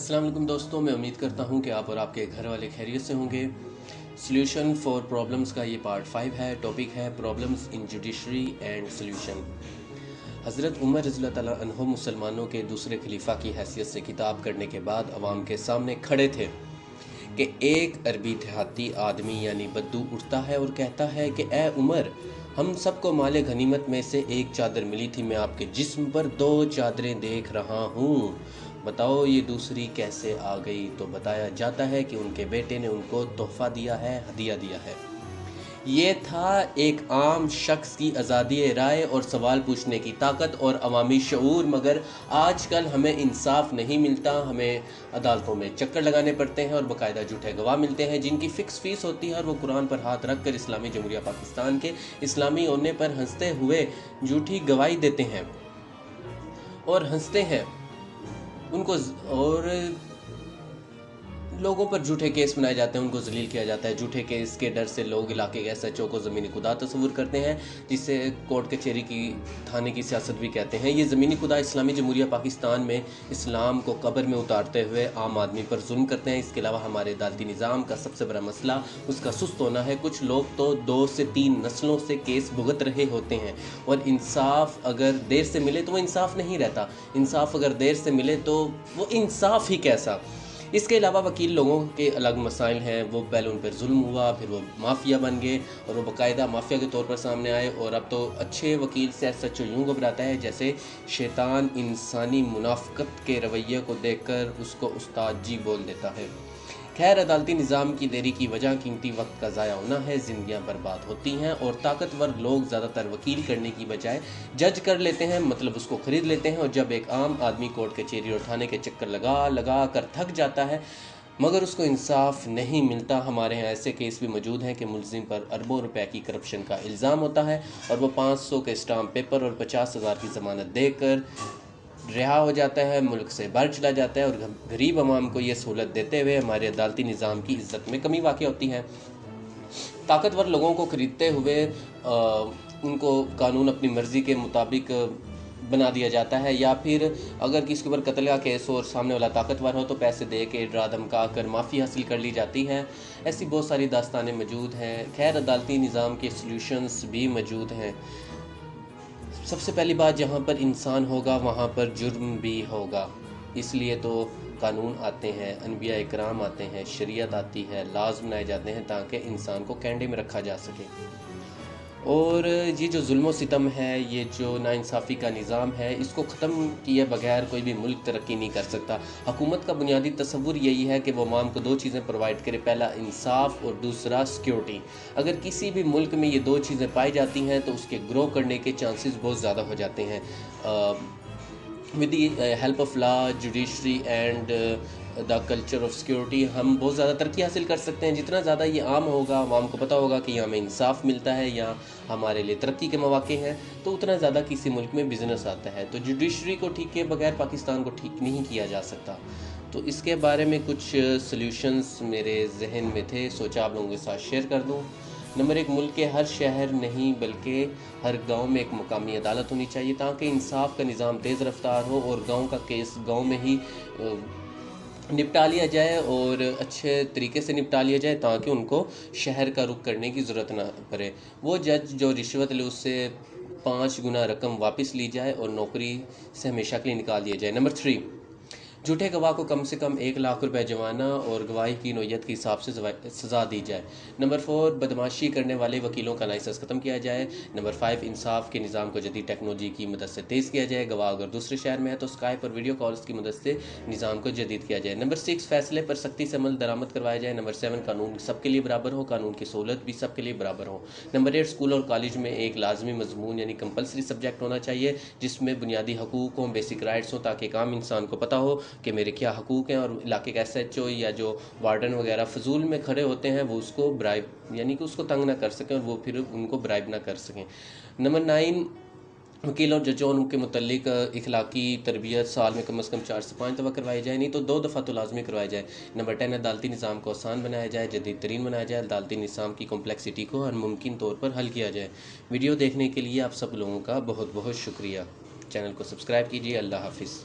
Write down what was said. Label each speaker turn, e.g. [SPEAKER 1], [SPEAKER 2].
[SPEAKER 1] अस्सलाम वालेकुम दोस्तों, मैं उम्मीद करता हूँ कि आप और आपके घर वाले खैरियत से होंगे। सॉल्यूशन फॉर प्रॉब्लम्स का ये पार्ट 5 है। टॉपिक है problems in judiciary and solution. हज़रत उमर रज़ियल्लाहु ताला अन्हो मुसलमानों के दूसरे खलीफा की हैसियत से खिताब करने के बाद अवाम के सामने खड़े थे कि एक अरबी देहाती आदमी यानी बद्दू उठता है और कहता है कि ए उमर, हम सबको माले गनीमत में से एक चादर मिली थी, मैं आपके जिस्म पर 2 चादरें देख रहा हूँ, बताओ ये दूसरी कैसे आ गई। तो बताया जाता है कि उनके बेटे ने उनको तोहफा दिया है, हदिया दिया है। ये था एक आम शख्स की आज़ादी राय और सवाल पूछने की ताकत और अवामी शऊर। मगर आजकल हमें इंसाफ नहीं मिलता, हमें अदालतों में चक्कर लगाने पड़ते हैं और बाकायदा झूठे गवाह मिलते हैं जिनकी फ़िक्स फ़ीस होती है और वो कुरान पर हाथ रख कर इस्लामी जमहूरिया पाकिस्तान के इस्लामी होने पर हंसते हुए झूठी गवाही देते हैं और हंसते हैं उनको, और लोगों पर झूठे केस बनाए जाते हैं, उनको जलील किया जाता है। झूठे केस के डर से लोग इलाके के एसएचओ को ज़मीनी खुदा तस्वुर करते हैं, जिसे कोर्ट कचहरी की थाने की सियासत भी कहते हैं। ये ज़मीनी खुदा इस्लामी जमहूरिया पाकिस्तान में इस्लाम को कब्र में उतारते हुए आम आदमी पर जुल्म करते हैं। इसके अलावा हमारे अदालती निज़ाम का सबसे बड़ा मसला उसका सुस्त होना है। कुछ लोग तो 2 से 3 नस्लों से केस भुगत रहे होते हैं और इंसाफ अगर देर से मिले तो वो इंसाफ नहीं रहता, इंसाफ अगर देर से मिले तो वो इंसाफ ही कैसा। इसके अलावा वकील लोगों के अलग मसाइल हैं। वो पहले उन पर जुल्म हुआ, फिर वो माफिया बन गए और वो बाकायदा माफिया के तौर पर सामने आए, और अब तो अच्छे वकील से सच यूँ घबराता है जैसे शैतान इंसानी मुनाफकत के रवैये को देखकर उसको उस्ताद जी बोल देता है। खैर, अदालती निज़ाम की देरी की वजह कीमती वक्त का ज़ाया होना है, ज़िंदगियाँ बर्बाद होती हैं और ताकतवर लोग ज़्यादातर वकील करने की बजाय जज कर लेते हैं, मतलब उसको ख़रीद लेते हैं। और जब एक आम आदमी कोर्ट कचहरी और थाने के चक्कर लगा कर थक जाता है मगर उसको इंसाफ नहीं मिलता। हमारे यहाँ ऐसे केस भी मौजूद हैं कि मुलजिम पर अरबों रुपए की करप्शन का इल्ज़ाम होता है और वो 500 के स्टाम्प पेपर और 50,000 की ज़मानत देकर रिहा हो जाता है, मुल्क से बाहर चला जाता है। और गरीब आवाम को ये सहूलत देते हुए हमारे अदालती निज़ाम की इज़्ज़त में कमी वाक़ होती है। ताकतवर लोगों को ख़रीदते हुए उनको कानून अपनी मर्ज़ी के मुताबिक बना दिया जाता है, या फिर अगर किसी के ऊपर कत्ल का केस हो और सामने वाला ताकतवर हो तो पैसे दे के डरा धमका कर माफ़ी हासिल कर ली जाती है। ऐसी बहुत सारी दास्तानें मौजूद हैं। खैर, अदालती निज़ाम के सॉल्यूशंस भी मौजूद हैं। सबसे पहली बात, जहाँ पर इंसान होगा वहाँ पर जुर्म भी होगा, इसलिए तो कानून आते हैं, अनबिया इकराम आते हैं, शरीयत आती है, लाज बनाए जाते हैं ताकि इंसान को कैंडे में रखा जा सके। और ये जो जुल्म सितम है, ये जो नाइंसाफ़ी का निज़ाम है, इसको ख़त्म किए बगैर कोई भी मुल्क तरक्की नहीं कर सकता। हुकूमत का बुनियादी तसव्वुर यही है कि वो अवाम को 2 चीज़ें प्रोवाइड करे, पहला इंसाफ और दूसरा सिक्योरिटी। अगर किसी भी मुल्क में ये 2 चीज़ें पाई जाती हैं तो उसके ग्रो करने के चांसेस बहुत ज़्यादा हो जाते हैं। With the help of law, judiciary and the culture of security हम बहुत ज़्यादा तरक्की हासिल कर सकते हैं। जितना ज़्यादा ये आम होगा, आवाम को पता होगा कि यहाँ हमें इंसाफ मिलता है, यहाँ हमारे लिए तरक्की के मौके हैं, तो उतना ज़्यादा किसी मुल्क में बिज़नेस आता है। तो जुडिशरी को ठीक किए बगैर पाकिस्तान को ठीक नहीं किया जा सकता। तो इसके बारे में कुछ सॉल्यूशंस मेरे जहन में थे, सोचा आप लोगों के साथ शेयर कर दूँ। नंबर 1, मुल्क के हर शहर नहीं बल्कि हर गांव में एक मुकामी अदालत होनी चाहिए ताकि इंसाफ का निज़ाम तेज़ रफ्तार हो और गांव का केस गांव में ही निपटा लिया जाए और अच्छे तरीके से निपटा लिया जाए ताकि उनको शहर का रुख करने की ज़रूरत ना पड़े। वो जज जो रिश्वत ले उससे 5 गुना रकम वापस ली जाए और नौकरी से हमेशा के लिए निकाल दिया जाए। नंबर 3, झूठे गवाह को कम से कम 1 लाख रुपए जुर्माना और गवाही की नौयत के हिसाब से सज़ा दी जाए। नंबर 4, बदमाशी करने वाले वकीलों का लाइसेंस ख़त्म किया जाए। नंबर 5, इंसाफ के निज़ाम को जदीद टेक्नोलॉजी की मदद से तेज़ किया जाए। गवाह अगर दूसरे शहर में है तो स्काइप और वीडियो कॉल्स की मदद से निज़ाम को जदीद किया जाए। नंबर 6, फैसले पर सख्ती से अमल दरामद करवाया जाए। नंबर 7, कानून सबके लिए बराबर हो, कानून की सहूलत भी सबके लिए बराबर हो। नंबर 8, स्कूल और कॉलेज में एक लाजमी मजमून यानी कंपलसरी सब्जेक्ट होना चाहिए जिसमें बुनियादी हकूक़ हों, बेसिक राइट्स हों, ताकि एक आम इंसान को पता हो कि मेरे क्या हकूक़ हैं। और इलाके का एसएचओ या जो वार्डन वगैरह फजूल में खड़े होते हैं वो उसको ब्राइब यानी कि उसको तंग ना कर सकें और वो फिर उनको ब्राइब ना कर सकें। नंबर 9, वकील और जजों उनके मुतल्लिक इखलाकी तरबियत साल में कम से कम 4 से 5 दफ़ा करवाई जाए, नहीं तो 2 दफ़ा तो लाजमी करवाई जाए। नंबर 10, अदालती निज़ाम को आसान बनाया जाए, जदीद तरीन बनाया जाए, अदालती निज़ाम की कॉम्प्लेक्सिटी को हर मुमकिन तौर पर हल किया जाए। वीडियो देखने के लिए आप सब लोगों का बहुत बहुत शुक्रिया। चैनल को सब्सक्राइब कीजिए। अल्लाह हाफिज़।